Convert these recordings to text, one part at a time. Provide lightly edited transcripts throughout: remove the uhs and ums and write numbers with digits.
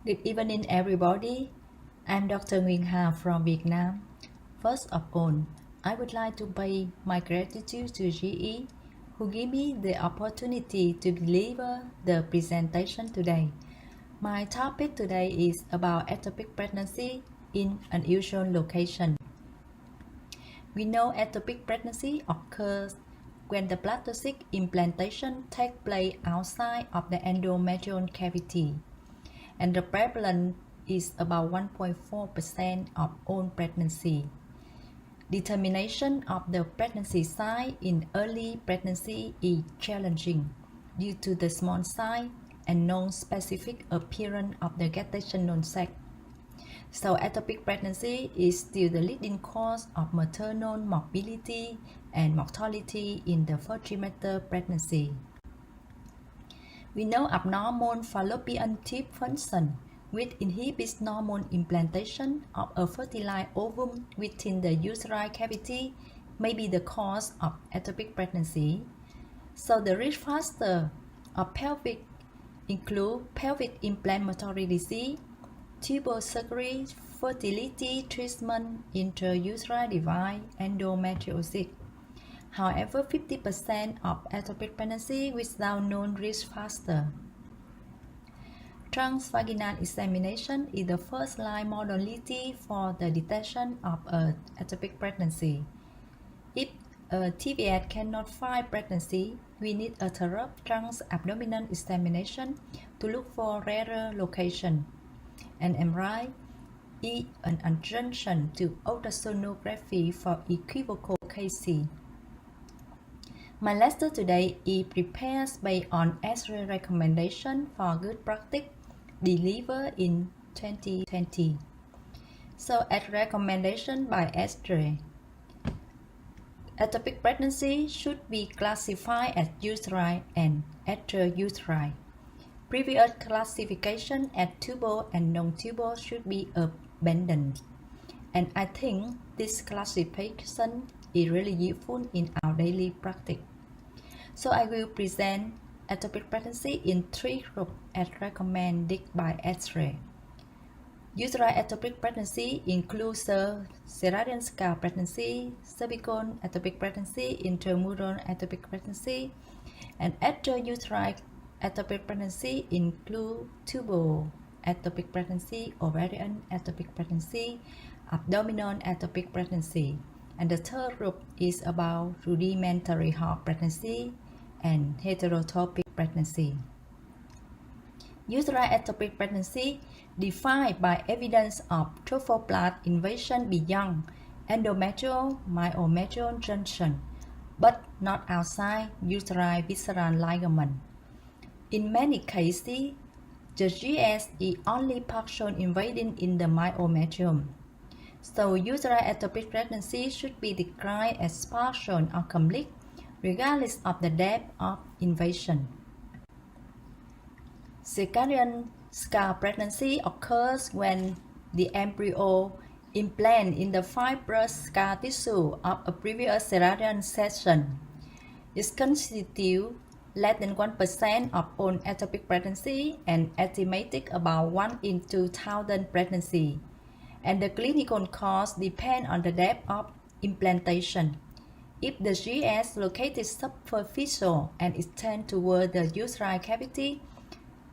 Good evening, everybody. I'm Dr. Nguyen from Vietnam. First of all, I would like to pay my gratitude to GE, who gave me the opportunity to deliver the presentation today. My topic today is about ectopic pregnancy in unusual location. We know ectopic pregnancy occurs when the plastocyst implantation takes place outside of the endometrial cavity, and the prevalence is about 1.4% of all pregnancy. Determination of the pregnancy size in early pregnancy is challenging due to the small size and non-specific appearance of the gestational sac. So ectopic pregnancy is still the leading cause of maternal morbidity and mortality in the first trimester pregnancy. We know abnormal fallopian tube function, which inhibits normal implantation of a fertilized ovum within the uterine cavity, may be the cause of ectopic pregnancy. So the risk factor of pelvic include pelvic inflammatory disease, tubal surgery, fertility treatment, intrauterine device, endometriosis. However, 50% of ectopic pregnancy without known risk factor. Transvaginal examination is the first-line modality for the detection of an ectopic pregnancy. If a TVS cannot find pregnancy, we need a thorough trans-abdominal examination to look for rarer location. And MRI is an adjunction to ultrasonography for equivocal cases. My lecture today is prepared based on X-ray recommendation for good practice delivered in 2020. So, as recommendation by X-ray, ectopic pregnancy should be classified as uterine and extrauterine. Previous classification as tubal and non-tubal should be abandoned, and I think this classification is really useful in our daily practice. So I will present ectopic pregnancy in 3 groups as recommended by X-ray. Uterine ectopic pregnancy includes cesarean scar pregnancy, cervical ectopic pregnancy, intramural ectopic pregnancy, and extrauterine ectopic pregnancy include tubal ectopic pregnancy, ovarian ectopic pregnancy, abdominal ectopic pregnancy. And the third group is about rudimentary heart pregnancy and heterotopic pregnancy. Uterine ectopic pregnancy defined by evidence of trophoblast invasion beyond endometrial myometrial junction, but not outside uterine visceral ligament. In many cases, the GS is only partially invading in the myometrium. So uterine ectopic pregnancy should be declared as partial or complete, regardless of the depth of invasion. Cesarean scar pregnancy occurs when the embryo implant in the fibrous scar tissue of a previous cesarean section. It constitutes less than 1% of all ectopic pregnancy and estimated about 1 in 2,000 pregnancy. And the clinical cause depends on the depth of implantation. If the GS located superficial and extends toward the uterine cavity,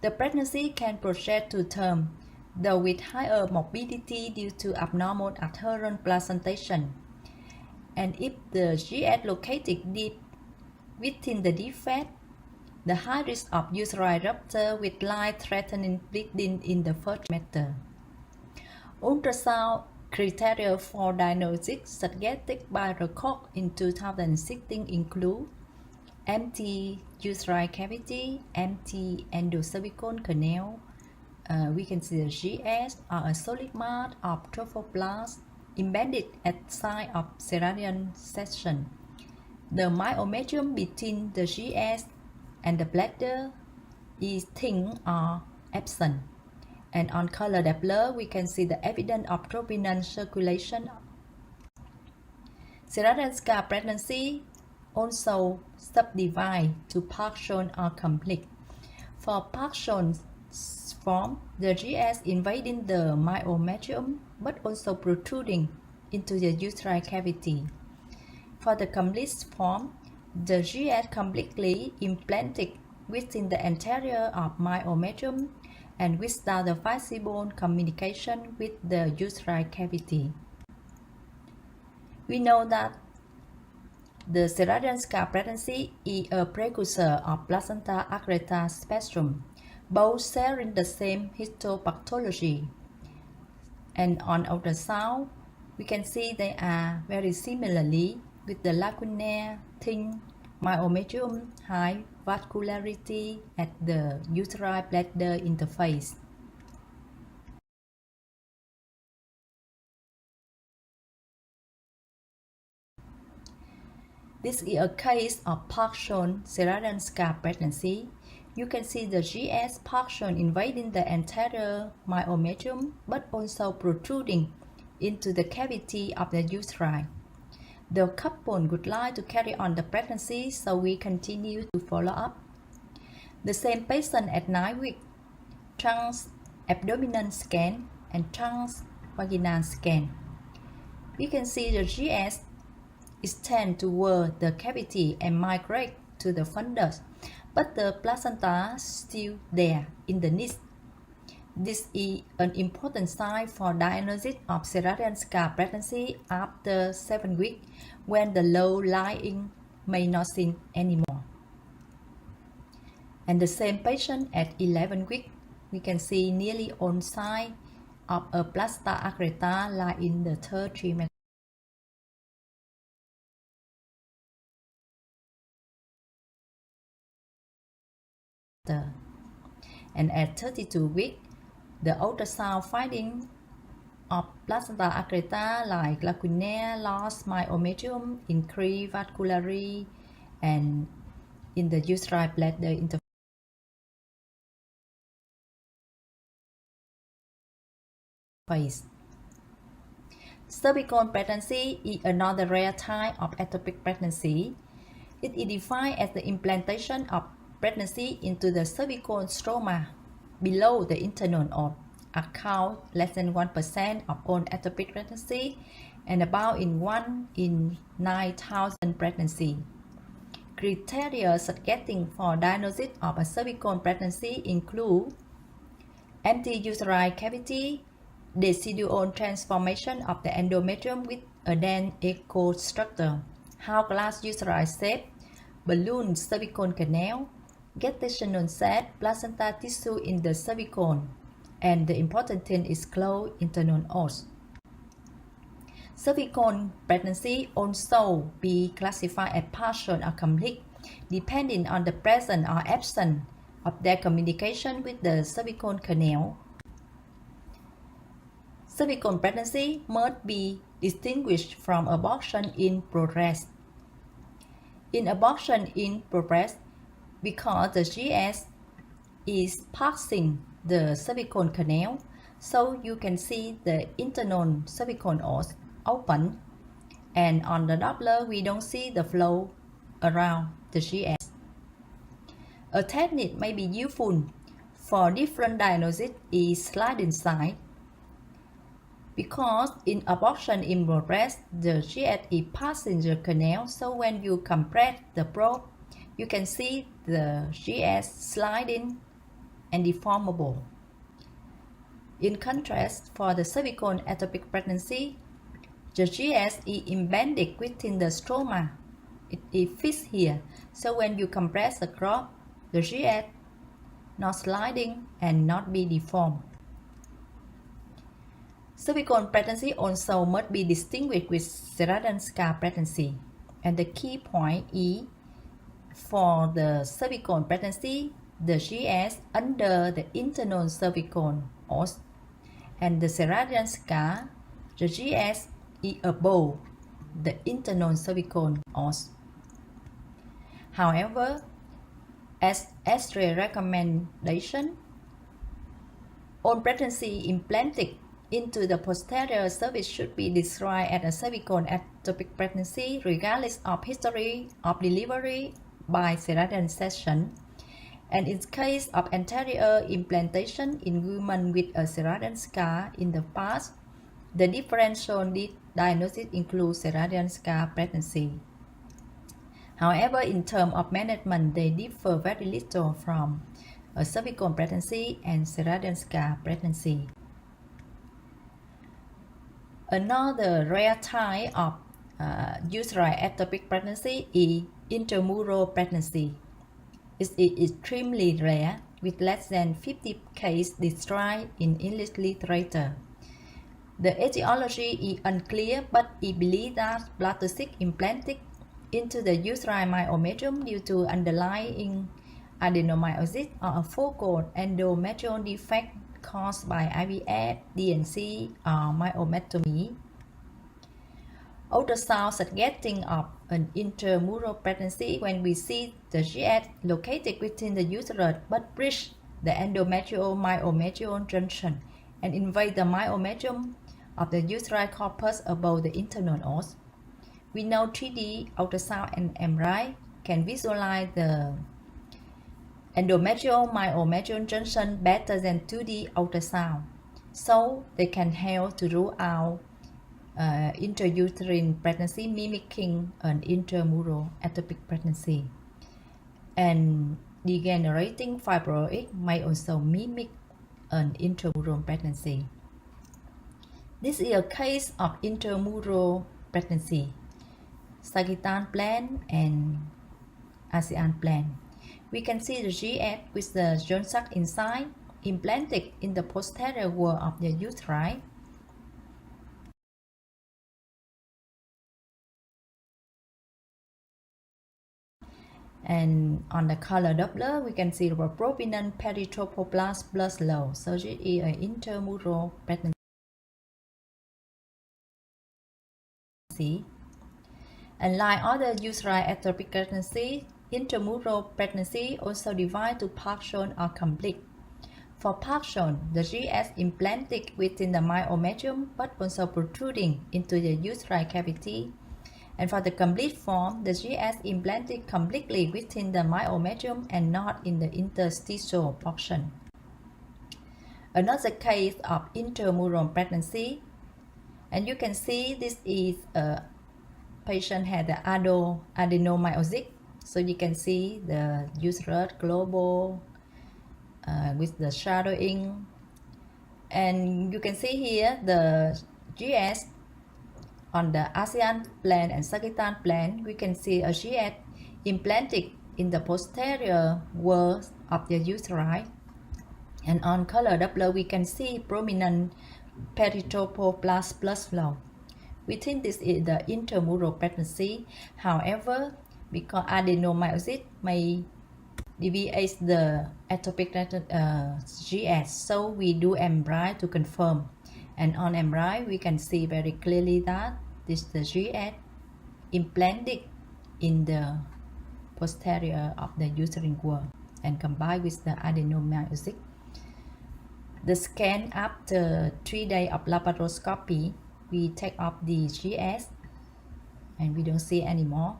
the pregnancy can proceed to term, though with higher morbidity due to abnormal adherent placentation. And if the GS located deep within the defect, the high risk of uterine rupture with life-threatening bleeding in the first trimester. Ultrasound criteria for diagnosis suggested by the Koch in 2016 include empty uterine cavity, empty endocervical canal. We can see the GS or a solid mass of trophoblast embedded at side of cesarean section. The myometrium between the GS and the bladder is thin or absent. And on color Doppler, we can see the evidence of troponin circulation. Cesarean scar pregnancy also subdivide to partial or complete. For partial form, the GS invading the myometrium but also protruding into the uterine cavity. For the complete form, the GS completely implanted within the anterior of myometrium and without the visible communication with the uterine cavity. We know that the cesarean scar pregnancy is a precursor of placenta accreta spectrum, both sharing the same histopathology. And on ultrasound, we can see they are very similarly with the lacunaire, thin myometrium, high vascularity at the uterine bladder interface. This is a case of partial cesarean scar pregnancy. You can see the GS partial invading the anterior myometrium but also protruding into the cavity of the uterine. The couple would like to carry on the pregnancy, so we continue to follow up. The same patient at 9 weeks, trans-abdominal scan and trans-vaginal scan. We can see the GS extend toward the cavity and migrate to the fundus, but the placenta is still there in the niche. This is an important sign for diagnosis of cesarean scar pregnancy after 7 weeks, when the low-lying may not seen anymore. And the same patient at 11 weeks, we can see nearly all signs of a placenta accreta lie in the third trimester. And at 32 weeks, the ultrasound finding of placenta accreta like lacunaire, lost myometrium, increased vascularity, and in the uterine bladder interface. Cervical pregnancy is another rare type of ectopic pregnancy. It is defined as the implantation of pregnancy into the cervical stroma below the internal os, account less than 1% of all ectopic pregnancy and about 1 in 9,000 pregnancy. Criteria suggesting for diagnosis of a cervical pregnancy include empty uterine cavity, decidual transformation of the endometrium with a dense echo structure, hourglass uterine shape, balloon cervical canal, gestational sac, placenta tissue in the cervical, and the important thing is closed internal os. Cervical pregnancy also be classified as partial or complete, depending on the presence or absence of their communication with the cervical canal. Cervical pregnancy must be distinguished from abortion in progress. In abortion in progress, because the GS is passing the cervical canal, so you can see the internal cervical os open, and on the Doppler we don't see the flow around the GS. A technique may be useful for different diagnosis is sliding sign. Because in abortion in progress, the GS is passing the canal, so when you compress the probe, you can see the GS sliding and deformable. In contrast, for the cervical ectopic pregnancy, the GS is embedded within the stroma. It is fixed here, so when you compress the probe, the GS not sliding and not be deformed. Cervical pregnancy also must be distinguished with cesarean scar pregnancy, and the key point is for the cervical pregnancy, the GS under the internal cervical os, and the cesarean scar, the GS is above the internal cervical os. However, as X-ray recommendation, all pregnancy implanted into the posterior cervix should be described as a cervical ectopic pregnancy regardless of history of delivery by cesarean section, And in case of anterior implantation in women with a cesarean scar in the past, the differential diagnosis includes cesarean scar pregnancy. However, in terms of management, they differ very little from a cervical pregnancy and cesarean scar pregnancy. Another rare type of uterine ectopic pregnancy is intramural pregnancy. It is extremely rare, with less than 50 cases described in English literature. The etiology is unclear, but it believed that blastocyst implanted into the uterine myometrium due to underlying adenomyosis or a focal endometrial defect caused by IVF, DNC, or myomectomy. Ultrasound suggesting of an intramural pregnancy when we see the GS located within the uterus but bridge the endometrial myometrial junction and invade the myometrium of the uterine corpus above the internal os. We know 3D ultrasound and MRI can visualize the endometrial myometrial junction better than 2D ultrasound, so they can help to rule out intrauterine pregnancy mimicking an intramural ectopic pregnancy. And degenerating fibroid may also mimic an intramural pregnancy. This is a case of intramural pregnancy, sagittal plan and ASEAN plan. We can see the GS with the Johnsack inside implanted in the posterior wall of the uteri. And on the color Doppler, we can see the prominent peritrophoblast blood flow. So it is an intramural pregnancy. And like other uterine ectopic pregnancy, intramural pregnancy also divided to partial or complete. For partial, the GS implanted within the myometrium but also protruding into the uterine cavity. And for the complete form, the GS implanted completely within the myometrium and not in the interstitial portion. Another case of intramural pregnancy, and you can see this is a patient had the adenomyosis. So you can see the uterus global with the shadowing, and you can see here the GS on the ASEAN plan and sagittal plan. We can see a GS implanted in the posterior wall of the uteri, and on color Doppler we can see prominent peritrophoblast blood flow. We think this is the intramural pregnancy. However, because adenomyosis may deviate the ectopic GS, so we do MRI to confirm. And on MRI, we can see very clearly that this is the GS implanted in the posterior of the uterine wall and combined with the adenomyosis. The scan after 3 days of laparoscopy, we take off the GS and we don't see anymore.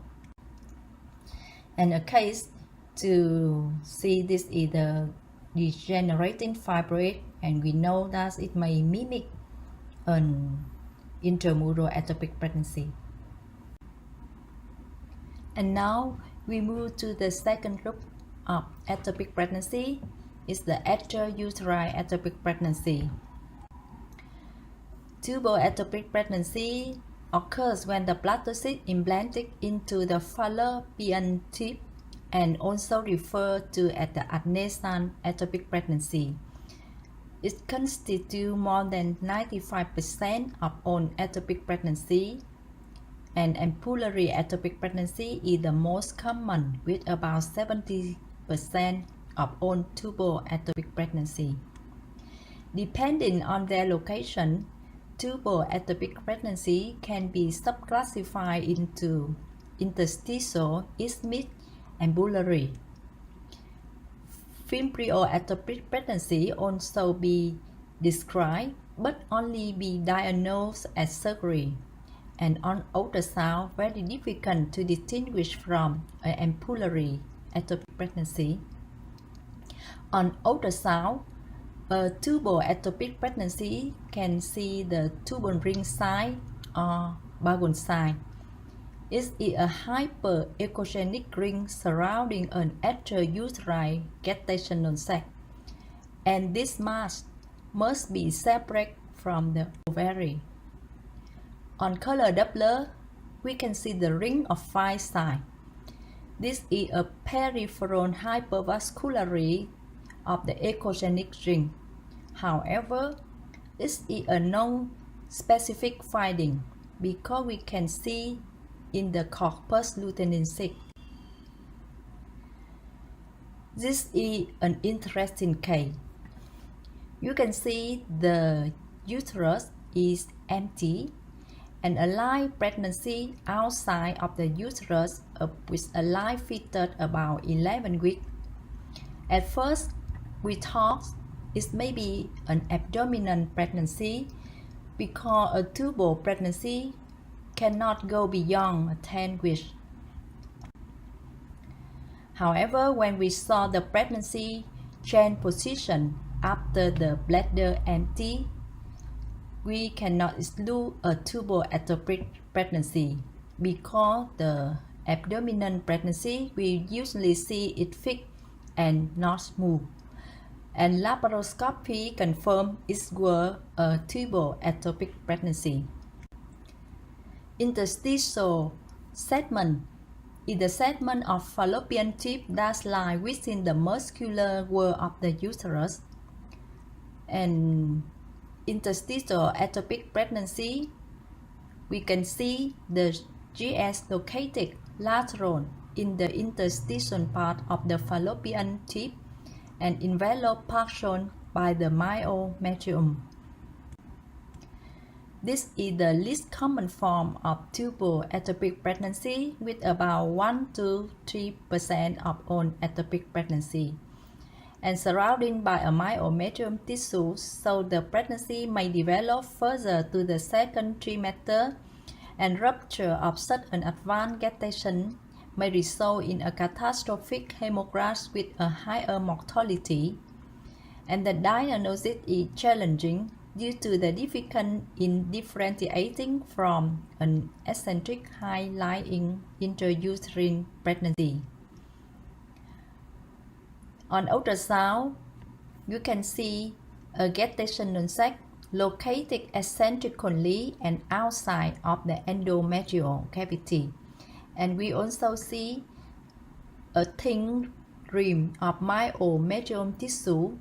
And a case to see this is the degenerating fibroid, and we know that it may mimic an intramural ectopic pregnancy. And now we move to the second group of ectopic pregnancy. Is the extrauterine ectopic pregnancy. Tubal ectopic pregnancy occurs when the blastocyst implanted into the fallopian tube, and also referred to as the adnexal ectopic pregnancy. It constitutes more than 95% of all ectopic pregnancy, and ampullary ectopic pregnancy is the most common with about 70% of all tubal ectopic pregnancy. Depending on their location, tubal ectopic pregnancy can be subclassified into interstitial, isthmic, and ampullary. Fimbrial ectopic pregnancy also be described, but only be diagnosed as surgery, and on ultrasound very difficult to distinguish from an ampullary ectopic pregnancy. On ultrasound, a tubal ectopic pregnancy can see the tubal ring sign or Bagon sign. It is a hyper-echogenic ring surrounding an extrauterine gestational sac, and this mass must be separate from the ovary. On color Doppler, we can see the ring of fire sign. This is a peripheral hypervascularity of the echogenic ring. However, this is a non-specific finding because we can see in the corpus lutein 6. This is an interesting case. You can see the uterus is empty and a live pregnancy outside of the uterus with a live fetus about 11 weeks. At first, we thought it may be an abdominal pregnancy because a tubal pregnancy cannot go beyond 10 weeks. However, when we saw the pregnancy change position after the bladder empty, we cannot exclude a tubal ectopic pregnancy because the abdominal pregnancy we usually see it fixed and not smooth, and laparoscopy confirmed it was a tubal ectopic pregnancy. Interstitial segment is the segment of fallopian tube that lies within the muscular wall of the uterus. And interstitial ectopic pregnancy, we can see the GS located lateral in the interstitial part of the fallopian tube and enveloped partially by the myometrium. This is the least common form of tubal ectopic pregnancy, with about 1 to 3% of all ectopic pregnancy, and surrounded by a myometrium tissue, so the pregnancy may develop further to the second trimester, and rupture of such an advanced gestation may result in a catastrophic hemorrhage with a higher mortality, and the diagnosis is challenging due to the difficulty in differentiating from an eccentric high-lying intrauterine pregnancy. On ultrasound, you can see a gestational sac located eccentrically and outside of the endometrial cavity, and we also see a thin rim of myometrium tissue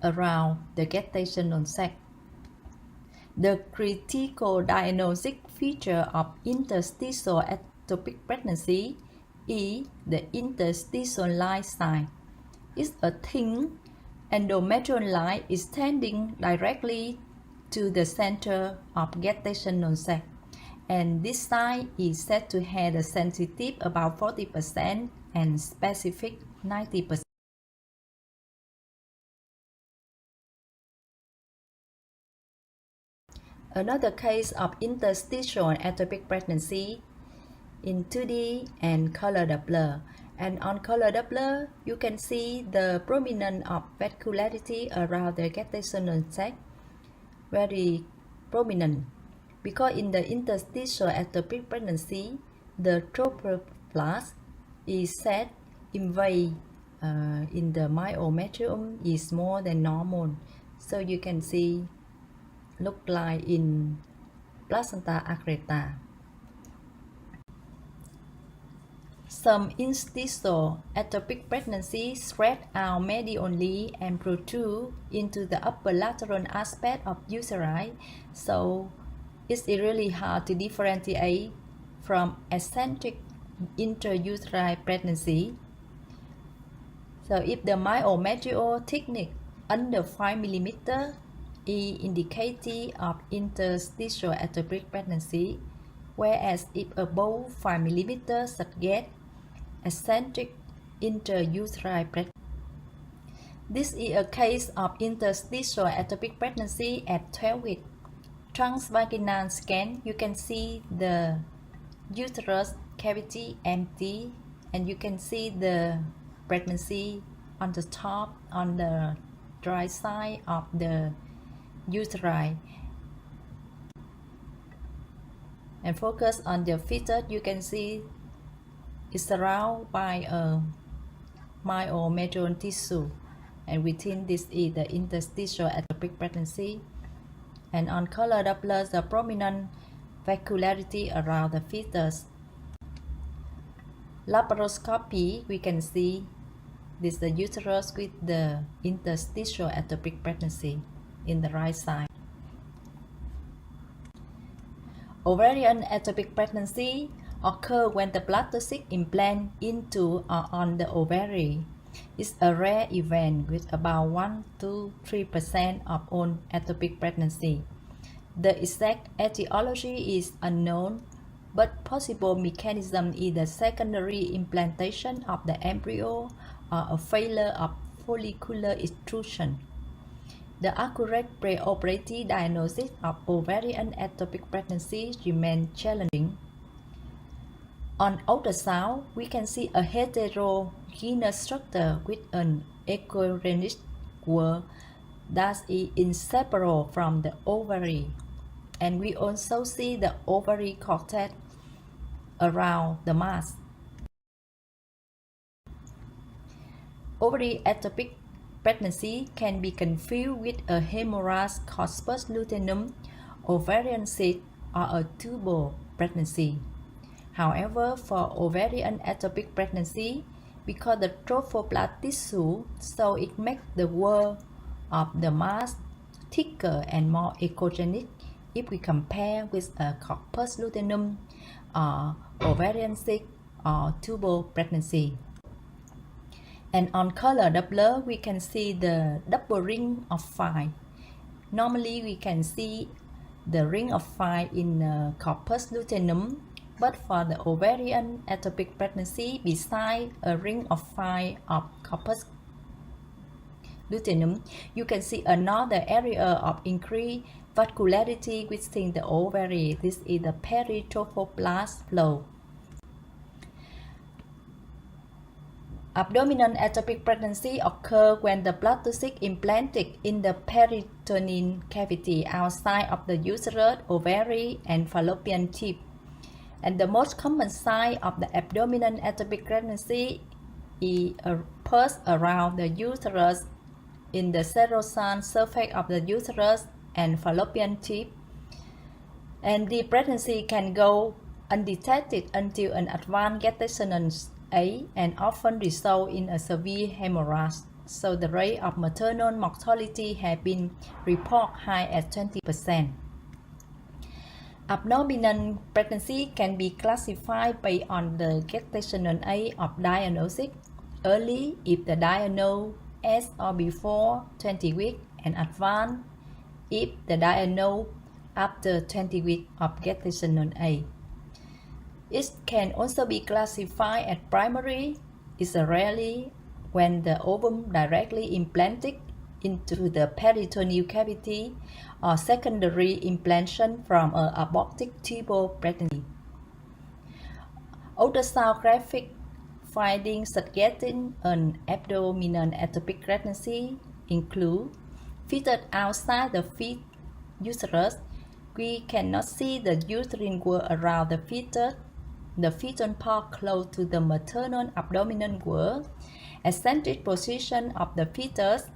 around the gestational sac. The critical diagnostic feature of interstitial ectopic pregnancy is the interstitial line sign. It's a thin endometrial line extending directly to the center of gestational sac, and this sign is said to have a sensitive about 40% and specific 90%. Another case of interstitial ectopic pregnancy in 2D and color Doppler. And on color Doppler, you can see the prominence of vascularity around the gestational sac, very prominent, because in the interstitial ectopic pregnancy, the trophoblast is set invade in the myometrium is more than normal, so you can see look like in placenta accreta. Some interstitial ectopic pregnancies spread out medially and protrude into the upper lateral aspect of uteri, so it's really hard to differentiate from eccentric intrauterine pregnancy. So if the myometrial thickness under 5 mm is indicative of interstitial ectopic pregnancy, whereas if above 5 mm suggests eccentric intrauterine pregnancy. This is a case of interstitial ectopic pregnancy at 12 weeks. Transvaginal scan, you can see the uterus cavity empty, and you can see the pregnancy on the top, on the right side of the uteri, and focus on the fetus. You can see it's surrounded by a myometrial tissue, and within this is the interstitial ectopic pregnancy. And on color Doppler, the prominent vascularity around the fetus. Laparoscopy, we can see this is the uterus with the interstitial ectopic pregnancy in the right side. Ovarian ectopic pregnancy occurs when the blastocyst implant into or on the ovary. It's a rare event with about 1–3% of all ectopic pregnancy. The exact etiology is unknown, but possible mechanism is the secondary implantation of the embryo or a failure of follicular extrusion. The accurate preoperative diagnosis of ovarian ectopic pregnancy remains challenging. On ultrasound, we can see a heterogeneous structure with an echogenic wall that is inseparable from the ovary, and we also see the ovary cortex around the mass. Ovary ectopic pregnancy can be confused with a hemorrhagic corpus luteum, ovarian cyst, or a tubal pregnancy. However, for ovarian ectopic pregnancy, because the trophoblast tissue, so it makes the wall of the mass thicker and more echogenic if we compare with a corpus luteum or ovarian cyst or tubal pregnancy. And on color Doppler, we can see the double ring of fire. Normally, we can see the ring of fire in corpus luteum, but for the ovarian ectopic pregnancy, besides a ring of fire of corpus luteum, you can see another area of increased vascularity within the ovary. This is the peritrophoblast flow. Abdominal ectopic pregnancy occurs when the blastocyst implanted in the peritoneal cavity outside of the uterus, ovary, and fallopian tube. And the most common sign of the abdominal ectopic pregnancy is a pulse around the uterus, in the serosal surface of the uterus and fallopian tube. And the pregnancy can go undetected until an advanced gestational age and often result in a severe hemorrhage. So the rate of maternal mortality has been reported high at 20%. Abdominal pregnancy can be classified based on the gestational age of diagnosis: early if the diagnosis as or before 20 weeks, and advanced if the diagnosis after 20 weeks of gestational age. It can also be classified as primary. It's rarely when the ovum directly implanted into the peritoneal cavity, or secondary implantation from an aborted tubal pregnancy. Ultrasonographic findings suggesting an abdominal ectopic pregnancy include fetus outside the uterus. We cannot see the uterine wall around the fetus, the fetal part close to the maternal abdominal wall, eccentric position of the fetus,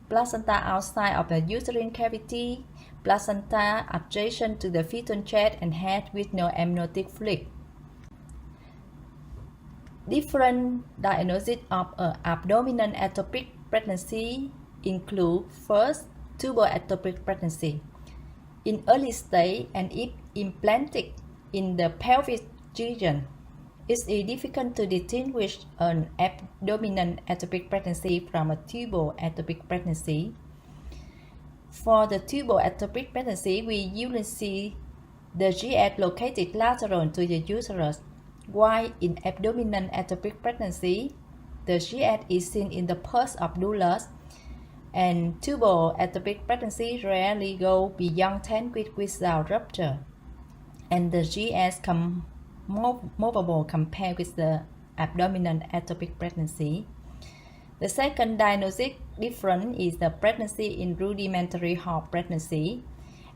placenta outside of the uterine cavity, placenta adjacent to the fetal chest and head with no amniotic fluid. Different diagnoses of abdominal ectopic pregnancy include: first, tubal ectopic pregnancy. In early stage and if implanted in the pelvic region, it is difficult to distinguish an abdominal ectopic pregnancy from a tubal ectopic pregnancy. For the tubal ectopic pregnancy, we usually see the GS located lateral to the uterus, while in abdominal ectopic pregnancy, the GS is seen in the pulse of doulas, and tubal ectopic pregnancy rarely go beyond 10 weeks without rupture, and the GS movable compared with the abdominal ectopic pregnancy. The second diagnostic difference is the pregnancy in rudimentary heart pregnancy,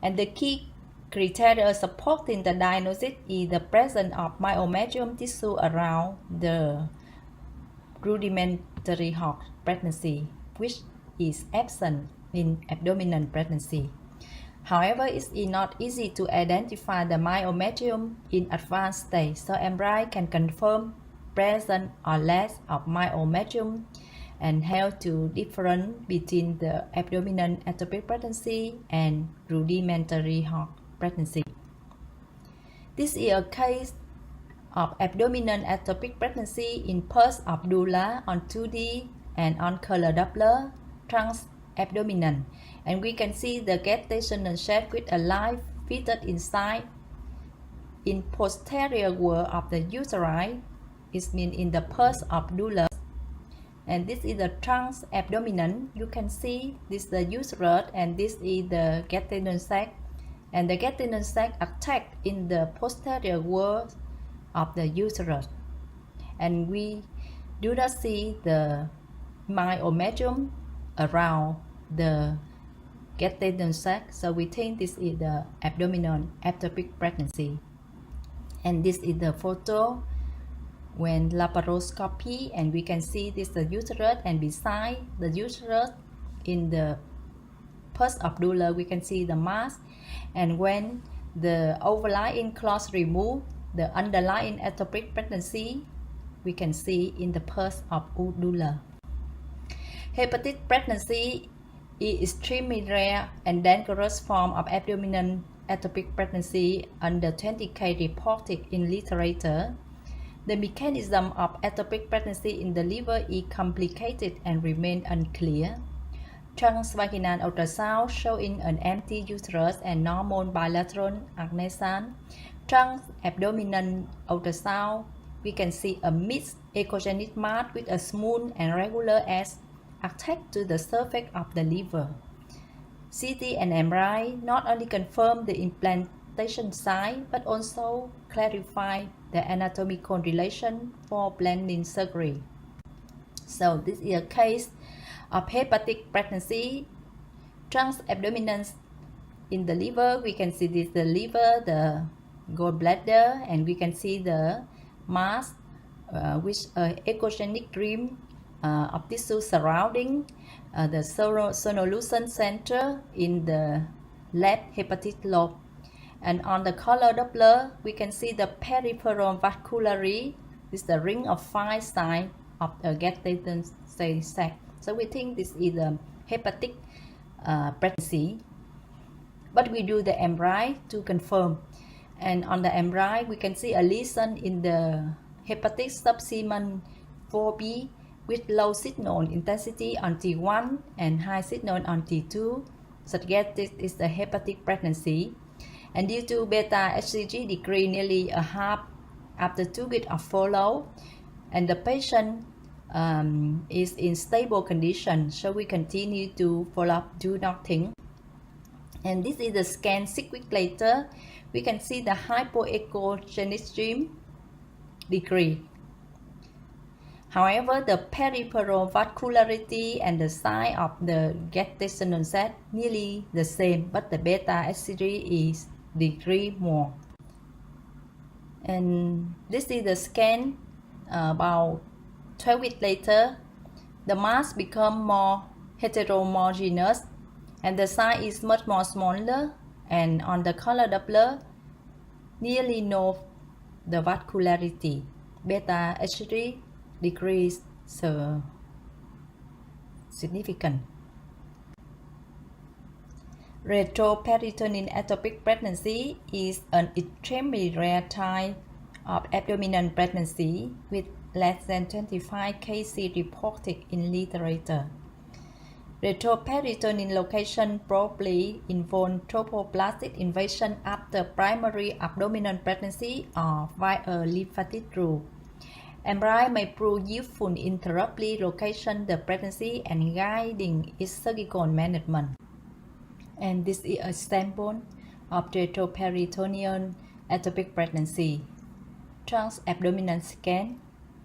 and the key criteria supporting the diagnosis is the presence of myometrium tissue around the rudimentary heart pregnancy, which is absent in abdominal pregnancy. However, it is not easy to identify the myometrium in advanced stage, so MRI can confirm presence or lack of myometrium and help to differentiate between the abdominal ectopic pregnancy and rudimentary heart pregnancy. This is a case of abdominal ectopic pregnancy in pulse of doula on 2D and on color Doppler transabdominal, and we can see the gestational sac with a live fetus inside in posterior wall of the uteri. It means in the pulse of doula. And this is the transabdominal. You can see this is the uterus and this is the gestational sac, and the gestational sac attacked in the posterior wall of the uterus, and we do not see the myometrium around the gestational sac, so we think this is the abdominal ectopic pregnancy. And this is the photo when laparoscopy, and we can see this the uterus, and beside the uterus in the pulse of doula we can see the mass, and when the overlying cloth removed, the underlying ectopic pregnancy we can see in the pulse of doula. Hepatic pregnancy is extremely rare and dangerous form of abdominal ectopic pregnancy, under 20K reported in literature. The mechanism of ectopic pregnancy in the liver is complicated and remains unclear. Transvaginal ultrasound showing an empty uterus and normal bilateral agnation. Transabdominal ultrasound, we can see a mixed echogenic mass with a smooth and regular edge attached to the surface of the liver. CT and MRI not only confirm the implantation site but also clarify the anatomical relation for planning surgery. So this is a case of hepatic pregnancy, transabdominal in the liver. We can see this the liver, the gallbladder, and we can see the mass with echogenic rim of tissue surrounding the sonolution center in the left hepatic lobe. And on the color Doppler, we can see the peripheral vasculary, this is the ring of 5 sides of the gestational sac. So we think this is the hepatic pregnancy, but we do the MRI to confirm. And on the MRI, we can see a lesion in the hepatic subsemen 4B with low signal intensity on T1 and high signal on T2, suggest this is the hepatic pregnancy. And due to beta HCG decrease nearly a half after 2 weeks of follow, and the patient is in stable condition, so we continue to follow up, do nothing. And this is the scan 6 weeks later. We can see the hypoechogenic decrease. However, the peripheral vascularity and the size of the gestational sac nearly the same, but the beta HCG is decreased more. And this is the scan about 12 weeks later. The mass become more heterogeneous and the size is much more smaller, and on the color Doppler nearly no the vascularity. Beta HCG decrease so significant. Retroperitoneal ectopic pregnancy is an extremely rare type of abdominal pregnancy with less than 25 cases reported in literature. Retroperitoneal location probably involve trophoblastic invasion after primary abdominal pregnancy or via lymphatic route. MRI may prove useful in therapy location the pregnancy and guiding its surgical management. And this is a sample of retroperitoneal ectopic pregnancy. Transabdominal scan,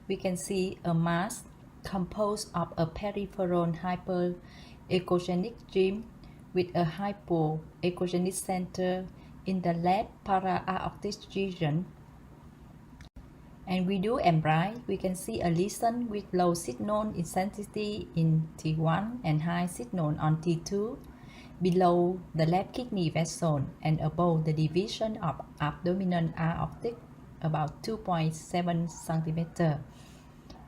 we can see a mass composed of a peripheral hyper-echogenic gene with a hypo-echogenic center in the left para-aortic region. And we do MRI, we can see a lesion with low signal intensity in T1 and high signal on T2 below the left kidney vessel and above the division of abdominal aortic about 2.7 cm,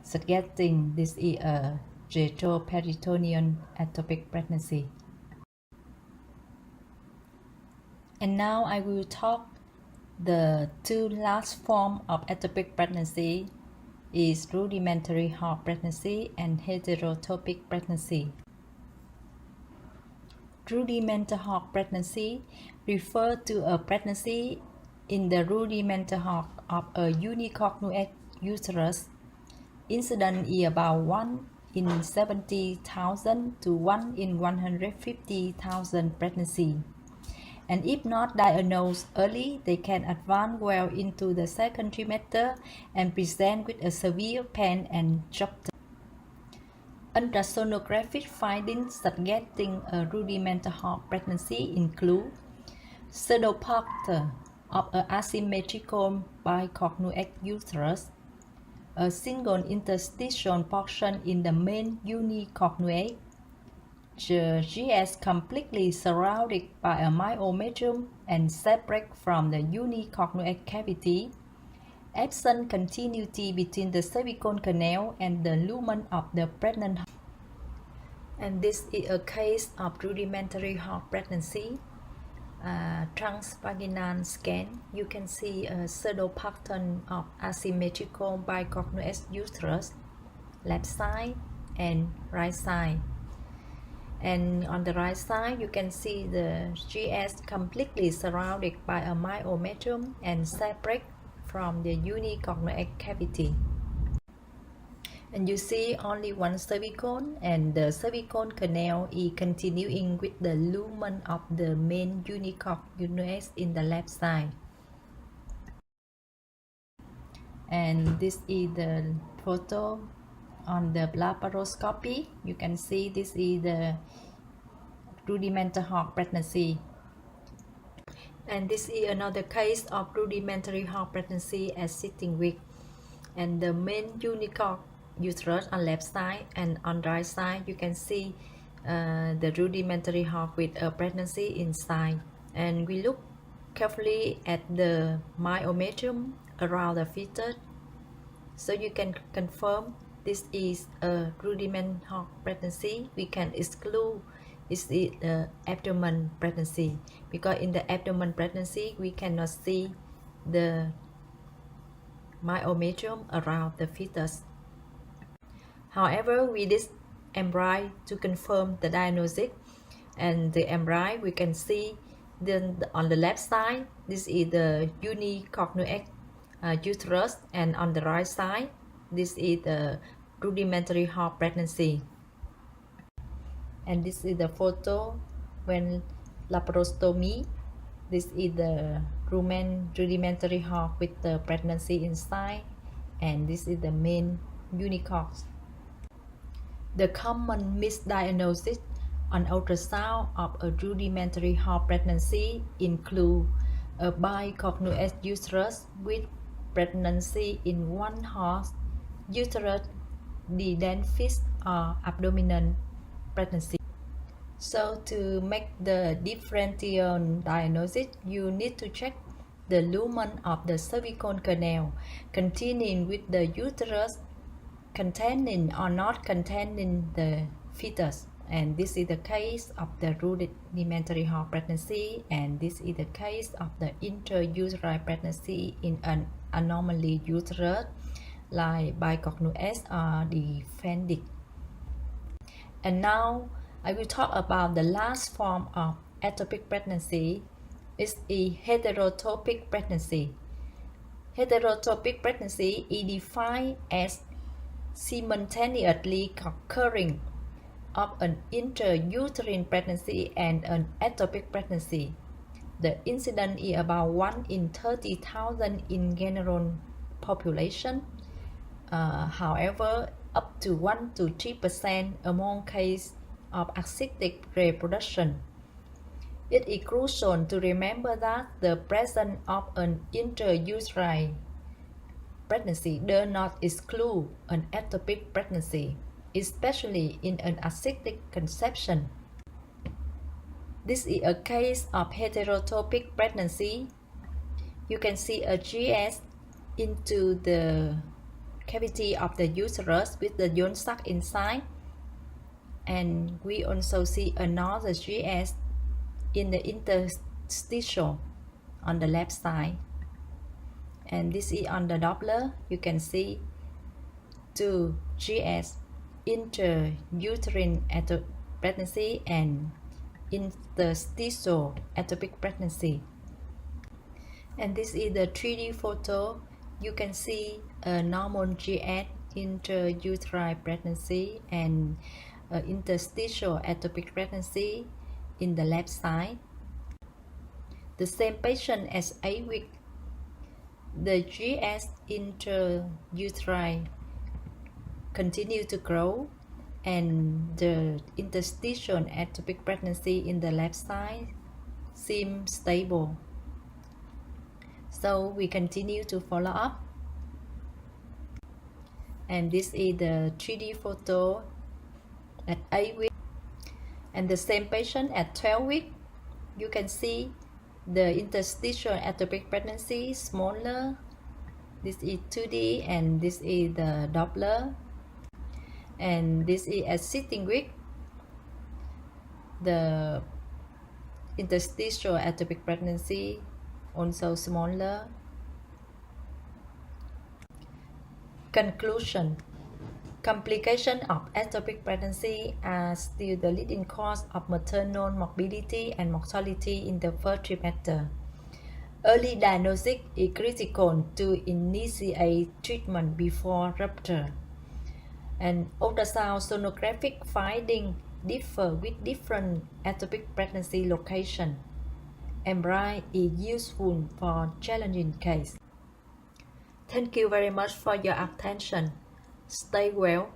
suggesting this is a retroperitoneal ectopic pregnancy. And now I will talk the two last forms of ectopic pregnancy is rudimentary heart pregnancy and heterotopic pregnancy. Rudimentary heart pregnancy refers to a pregnancy in the rudimentary heart of a unicornuate uterus. Incidence is about 1 in 70,000 to 1 in 150,000 pregnancies. And if not diagnosed early, they can advance well into the second trimester and present with a severe pain and rupture. Ultrasonographic findings suggesting a rudimentary heart pregnancy include pseudopuncture of an asymmetrical bicornuate uterus, a single interstitial portion in the main unicornuate, the GS completely surrounded by a myometrium and separate from the unicornuate cavity, absent continuity between the cervical canal and the lumen of the pregnant heart. And this is a case of rudimentary heart pregnancy. Transvaginal scan, you can see a pseudo pattern of asymmetrical bicornuate uterus, left side and right side. And on the right side, you can see the GS completely surrounded by a myometrium and separate from the unicornuate cavity. And you see only one cervical, and the cervical canal is continuing with the lumen of the main unicornuate in the left side. And this is the photo on the laparoscopy. You can see this is the rudimentary heart pregnancy. And this is another case of rudimentary heart pregnancy as sitting weak. And the main unicorn uterus on left side, and on right side you can see the rudimentary heart with a pregnancy inside. And we look carefully at the myometrium around the fetus, so you can confirm this is a rudimentary heart pregnancy. We can exclude this is the abdomen pregnancy, because in the abdomen pregnancy we cannot see the myometrium around the fetus. However, with this MRI to confirm the diagnosis, and the MRI we can see then on the left side this is the unicornuate uterus, and on the right side this is the rudimentary heart pregnancy. And this is the photo when laparoscopy. This is the rudimentary heart with the pregnancy inside, and this is the main unicorn. The common misdiagnosis on ultrasound of a rudimentary heart pregnancy include a bicornuate uterus with pregnancy in one heart, uterus, the then fixed or abdominal pregnancy. So to make the differential diagnosis, you need to check the lumen of the cervical canal containing with the uterus, containing or not containing the fetus. And this is the case of the rudimentary heart pregnancy, and this is the case of the intrauterine pregnancy in an anomaly uterus like bicornuate or defended. And now I will talk about the last form of ectopic pregnancy. It's a heterotopic pregnancy. Heterotopic pregnancy is defined as simultaneously occurring of an intrauterine pregnancy and an ectopic pregnancy. The incidence is about 1 in 30,000 in general population. However, up to 1 to 3% among cases of assisted reproduction. It is crucial to remember that the presence of an intrauterine pregnancy does not exclude an ectopic pregnancy, especially in an assisted conception. This is a case of heterotopic pregnancy. You can see a GS into the cavity of the uterus with the yolk sac inside, and we also see another GS in the interstitial on the left side. And this is on the Doppler. You can see two GS, intrauterine pregnancy and interstitial ectopic pregnancy. And this is the 3D photo. You can see a normal GS, intrauterine pregnancy, and interstitial ectopic pregnancy in the left side. The same patient as 8 weeks. The GS intrauterine continue to grow, and the interstitial ectopic pregnancy in the left side seems stable. So we continue to follow up. And this is the 3D photo at 8 weeks. And the same patient at 12 weeks. You can see the interstitial ectopic pregnancy smaller. This is 2D, and this is the Doppler. And this is at 16 weeks. The interstitial ectopic pregnancy also smaller. Conclusion: complications of ectopic pregnancy are still the leading cause of maternal morbidity and mortality in the first trimester. Early diagnosis is critical to initiate treatment before rupture. And ultrasound sonographic findings differ with different ectopic pregnancy locations. MRI is useful for challenging cases. Thank you very much for your attention. Stay well.